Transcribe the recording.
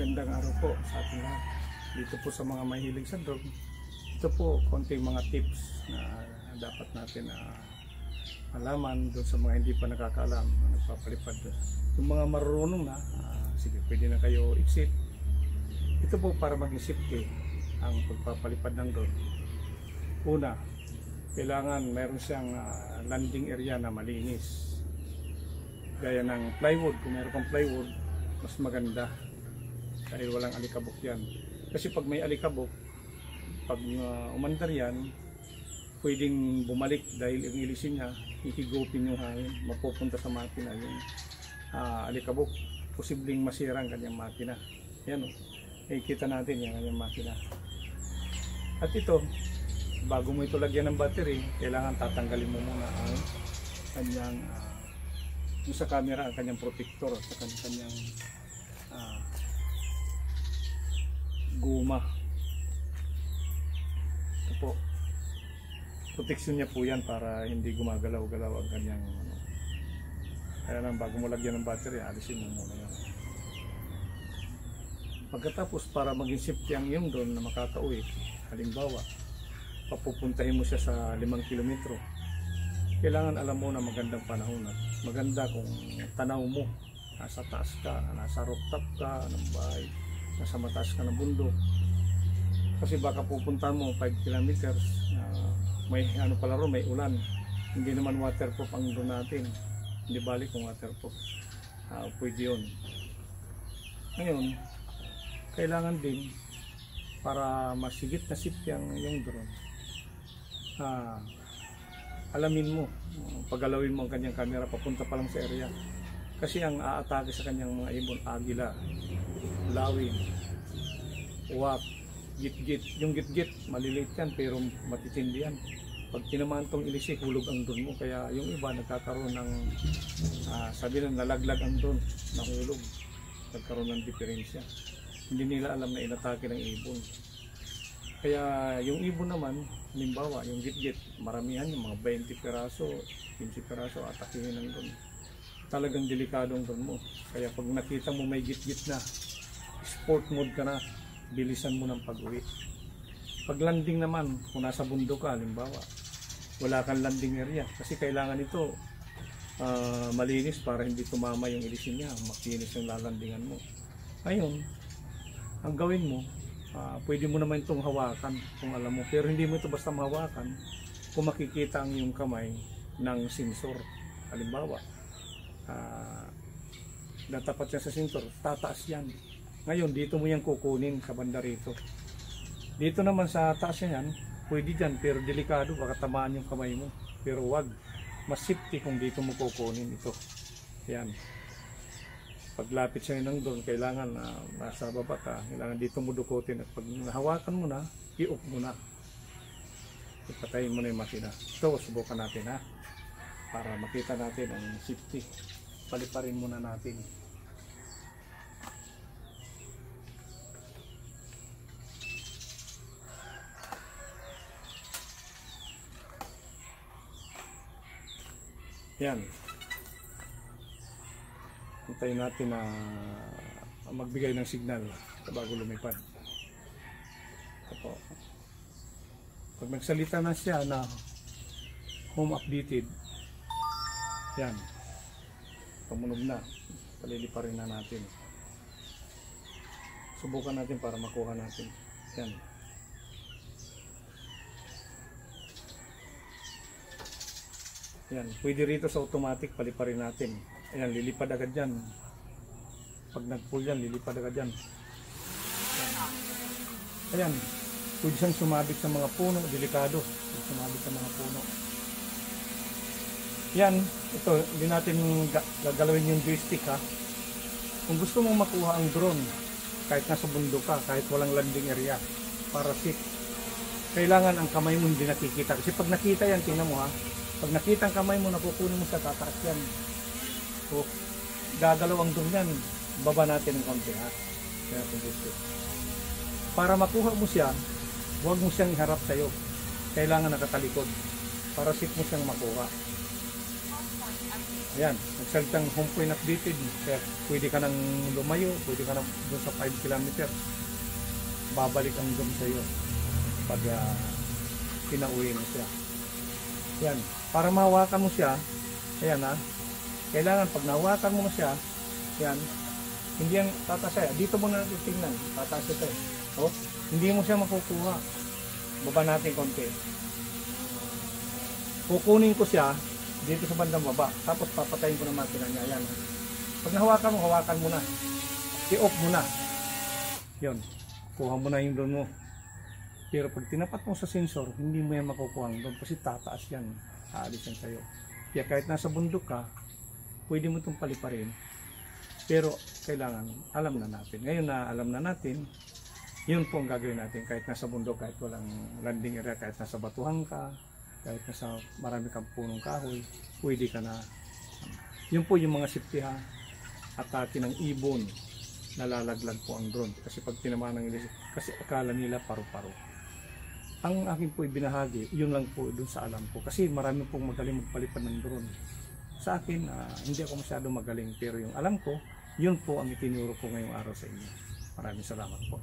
Magandang araw po sa ating lahat. Dito po sa mga mahilig sa drone, ito po konting mga tips na dapat natin malaman doon sa mga hindi pa nakakaalam na nagpapalipad. Yung mga marunong na, sige, pwede na kayo exit. Ito po para maging safety ang pagpapalipad ng drone. Una, kailangan meron siyang landing area na malinis. Gaya ng plywood, kung meron kang plywood, mas maganda dahil walang alikabok yan. Kasi pag may alikabok, pag umandar yan, pwedeng bumalik dahil yung ilisin niya, hihigupin yung hangin, mapupunta sa makina yung alikabok, posibleng masira ang kanyang makina. Yan o, nakikita natin yung kanyang makina. At ito, bago mo ito lagyan ng battery, kailangan tatanggalin mo muna ang kanyang yung sa camera, ang kanyang protector sa kanyang guma. Ito po, protection niya po yan para hindi gumagalaw-galaw ang kanyang kaya lang bago mo lagyan ng battery, alisin mo muna yan. Pagkatapos, para maging safety ang iyong drone na makakauwi, halimbawa papupuntahin mo siya sa 5 kilometro, kailangan alam mo na magandang panahon at maganda kung tanaw mo, nasa taas ka, nasa rooftop ka ng bahay, nasa mataas ka ng bundok. Kasi baka pupuntahan mo 5 kilometers, may ano pala ron, may ulan, hindi naman waterproof ang drone natin, hindi balik kung waterproof, pwede yun. Ngayon, kailangan din para masigit na safety ang yung drone, alamin mo, paggalawin mo ang kanyang camera papunta pa lang sa area. Kasi ang aatake sa kanyang mga ibon, agila, lawin, uwak, git-git. Yung git-git, maliliit yan pero matitindi yan. Pag tinamaan tong ilisi, hulog ang drone mo. Kaya yung iba nagkakaroon ng, sabi na nalaglag ang drone, nahulog. Nagkaroon ng diferensya. Hindi nila alam na inatake ng ibon. Kaya yung ibon naman, halimbawa, yung git-git, maramihan yung mga 20 piraso, 15 piraso, atakihin ng drone. Talagang delikadong drone mo. Kaya pag nakita mo may git-git na, sport mode ka na, bilisan mo ng pag-uwi. Pag landing naman, kung nasa bundok ka, halimbawa, wala kang landing area. Kasi kailangan ito malinis para hindi tumama yung ilisin niya, makinis yung lalandingan mo. Ngayon, ang gawin mo, pwede mo naman itong hawakan kung alam mo, pero hindi mo ito basta mahawakan kung makikita ang iyong kamay ng sensor. Halimbawa, natapat siya sa sensor, tataas yan. Ngayon, dito mo yan kukunin sa banda rito. Dito naman sa taas yan, pwede dyan, pero delikado, baka tamaan yung kamay mo. Pero wag, mas safety kung dito mo kukunin ito. Yan. Paglapit siya ng doon, kailangan nasa baba ka, kailangan dito mo dukutin. At pag nahawakan mo na, i-off mo na. Ipatayin mo na yung makina. Ito, subukan natin ha. Para makita natin ang safety. Paliparin muna natin. Yan. Hintayin natin na magbigay ng signal bago lumipad. Ito. Pag nagsalita na siya na home updated, yan, tumunog na, paliliparin na natin. Subukan natin para makuha natin. Yan. Yan, pwede rito sa automatic, paliparin natin. Ayan, lilipad agad yan. Pag nag-pull yan, lilipad agad yan. Ayan, pwede siyang sumabit sa mga puno, delikado. Sumabit sa mga puno. Yan, ito, hindi natin gagalawin yung joystick ha. Kung gusto mong makuha ang drone, kahit nasa bundok ka, kahit walang landing area, para safe, kailangan ang kamay mo hindi nakikita. Kasi pag nakita yan, tingnan mo ha, pag nakita ang kamay mo, nakukunin mo sa tataas yan. So, gagalaw ang drone yan, baba natin ng konti ha. Kaya kung gusto. Para makuha mo siya, huwag mo siyang iharap sa'yo. Kailangan nakatalikod para safe mo siyang makuha. Ayan, nagsalitang home point updated. Kaya pwede ka nang lumayo, pwede ka nang doon sa 5 kilometer. Babalik ang drone sa iyo pag pinauwi mo siya. Yan, para mahawakan mo siya, ayan ha, kailangan pag nahawakan mo siya, yan, hindi yan tataas siya. Dito mo na titingnan, tataas ito. Oh, hindi mo siya makukuha. Baba natin konti. Kukunin ko siya dito sa bandang baba, tapos papatayin ko na makina niya. Yan. Pag nahawakan mo, hawakan mo na. I-off mo na. Yun, kuha mo na yung drone mo. Pero pag tinapat mo sa sensor, hindi mo yan makukuha ang drone kasi tataas yan. Aalis yan sa'yo. Kaya kahit nasa bundok ka, pwede mo itong paliparin. Pero kailangan alam na natin. Ngayon na alam na natin, yun po ang gagawin natin. Kahit nasa bundok, kahit walang landing area, kahit nasa batuhan ka, kahit nasa marami kang punong kahoy, pwede ka na. Yun po yung mga safety ha. Atake ng ibon, nalalaglag po ang drone. Kasi pag tinamaan ng ilis, kasi akala nila paru-paro. Ang akin po ibinahagi, yun lang po dun sa alam ko. Kasi marami pong magaling magpalipad ng drone. Sa akin, hindi ako masyado magaling. Pero yung alam ko, yun po ang itinuro ko ngayong araw sa inyo. Maraming salamat po.